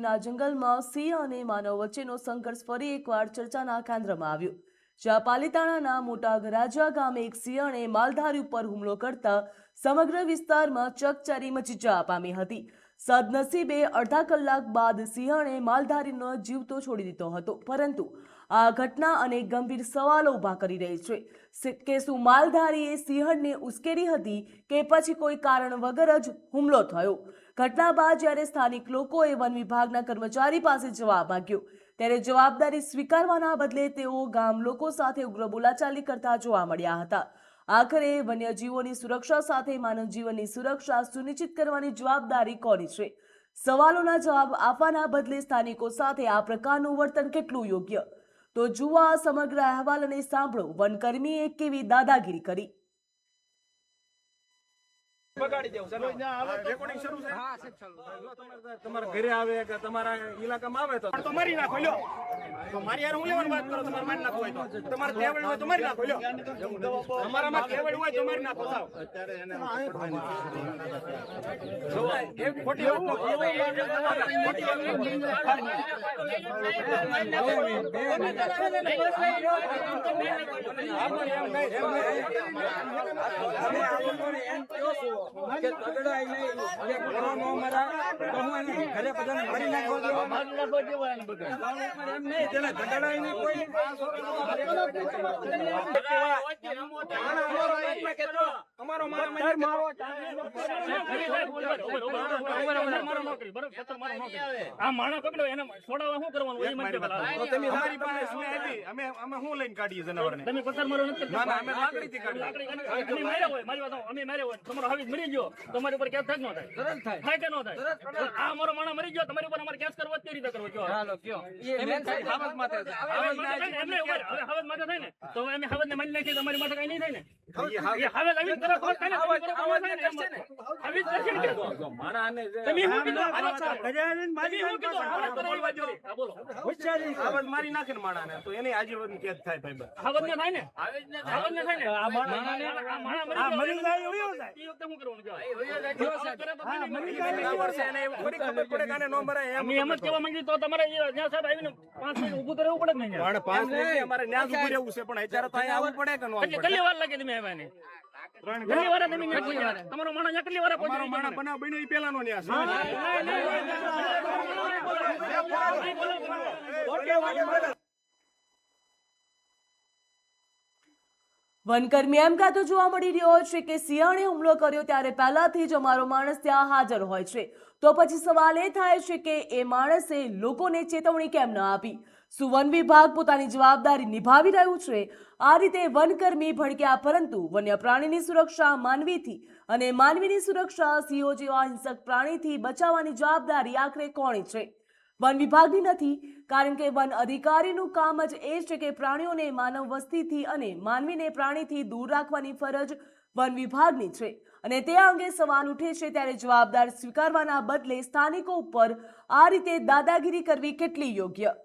ગીરના જંગલમાં સિંહ અને માનવ વચ્ચેનો સંઘર્ષ ફરી એકવાર ચર્ચાના કેન્દ્રમાં આવ્યો, જ્યાં પાલિતાણાના મોટા ગરાજા ગામે એક સિંહણે માલધારી ઉપર હુમલો કરતા સમગ્ર વિસ્તારમાં ચકચારી મચી જવા પામી હતી। સદનસીબે અડધા કલાક બાદ સિંહણે માલધારીનો જીવ તો છોડી દીધો હતો, પરંતુ આ ઘટના અનેક ગંભીર સવાલો ઊભા કરી રહી છે કે શું માલધારીએ સિંહણને ઉશ્કેરી હતી કે પછી કોઈ કારણ વગર જ હુમલો થયો। ઘટના બાદ જ્યારે સ્થાનિક લોકોએ વન વિભાગના કર્મચારી પાસે જવાબ માંગ્યો, ત્યારે જવાબદારી સ્વીકારવાના બદલે તેઓ ગામ લોકો સાથે ઉગ્ર બોલાચાલી કરતા જોવા મળ્યા હતા। આખરે વન્યજીવોની સુરક્ષા સાથે માનવ જીવનની સુરક્ષા સુનિશ્ચિત કરવાની જવાબદારી કોની છે? સવાલોના જવાબ આપવાના બદલે સ્થાનિકો સાથે આ પ્રકારનું વર્તન કેટલું યોગ્ય? તો જુઓ આ સમગ્ર અહેવાલ અને સાંભળો વનકર્મીએ કેવી દાદાગીરી કરી। બગાડી દેવું ચલો રેકોર્ડિંગ શરૂ છે। હા સાહેબ ચાલો તમારા ઘરે આવે કે તમારા ઇલાકામાં આવે તો મારી નાખો લ્યો। તો મારી યાર હું લેવાની વાત કરો, તમારે મારી નાખો હોય તો તમારે કેવડ હોય તો મારી નાખો લ્યો। અમારામાં કેવડ હોય તો મારી નાખો સાવ। અત્યારે એને જો એક ખોટી વાત નો ખોટી કે તગડાઈ નહીં કે કોનો મારા કહું નહીં ઘરે બધાને મારી નાખો દો મારી નાખો દેવાનું બધું એમ નહીં તેને તગડાઈ નહીં કોઈ અમારો મારો આ માણસ પકડો એને છોડાવવા શું કરવાનું એ મને પેલા તો તમે મારી પાસે શું આવી અમે હું લઈને કાઢીએ જનાવરને તમે પથ્થર મારો નથી ના ના અમે લાકડીથી કાઢી અમે માર્યા હોય મારી વાત અમે માર્યા હોય તમારો હાવી મરી ગયો તમારી ઉપર કેસ થાય ન થાય તરત થાય કે ન થાય આ અમારો માણસ મરી ગયો તમારી ઉપર અમારે કેસ કરવો કેવી રીતે કરવો કયો હાલો કયો એ મેન હાવત માથે એમને હવે હાવત માથે થાય ને તો અમે હાવત ને માની નાખીએ તમારી માથે કઈ નહીં થાય ને એ હાવત આવી તરફ કોણ થાય ને આવી કરશે ને મારાને તમે હું કીધું ગજાનન મારી હું કીધું બોલો હોશિયારી હાવત મારી નાખે ને માણાને તો એને આજીવન કેસ થાય ભાઈ હાવત ને થાય ને હાવત ને થાય ને આ માણાને આ માણા મરી જાય એ વખતે શું કરવાનું અમે એમ જ કહેવા માંગીએ તો તમારે ત્યાં સાહેબ આવીને 5 મિનિટ ઊભું રહેવું પડે ને પણ 5 મિનિટ અમારે ન્યાસ ઊભું રહેવું છે પણ અત્યારે તો અહીંયા આવવું પડે કે ન આવવું પડે કેટલી વાર લાગે તમે આવ્યા ને કેટલી વાર તમે તમારો માણસ કેટલી વાર પહોંચ્યો માણસ બનાવ બન્યો ઈ પહેલાનો ન્યાસ વનકર્મી એમ કહેતો જોવા મળી રહ્યો છે કે સિંહણે હુમલો કર્યો ત્યારે પહેલાથી જ અમારો માણસ ત્યાં હાજર હોય છે, તો પછી સવાલ એ થાય છે કે એ માણસે લોકોને ચેતવણી કેમ ન આપી? શું વન વિભાગ પોતાની જવાબદારી નિભાવી રહ્યું છે? આ રીતે વનકર્મી ભડક્યા, પરંતુ વન્ય પ્રાણીની સુરક્ષા માનવીથી અને માનવીની સુરક્ષા સિંહો જેવા હિંસક પ્રાણીથી બચાવવાની જવાબદારી આખરે કોની છે? વન વિભાગની નથી, કારણ કે વન અધિકારીનું કામ જ એ છે કે પ્રાણીઓને માનવ વસ્તીથી અને માનવીને પ્રાણીથી દૂર રાખવાની ફરજ વન વિભાગની છે, અને તે અંગે સવાલ ઉઠે છે ત્યારે જવાબદાર સ્વીકારવાના બદલે સ્થાનિકો ઉપર આ રીતે દાદાગીરી કરવી કેટલી યોગ્ય?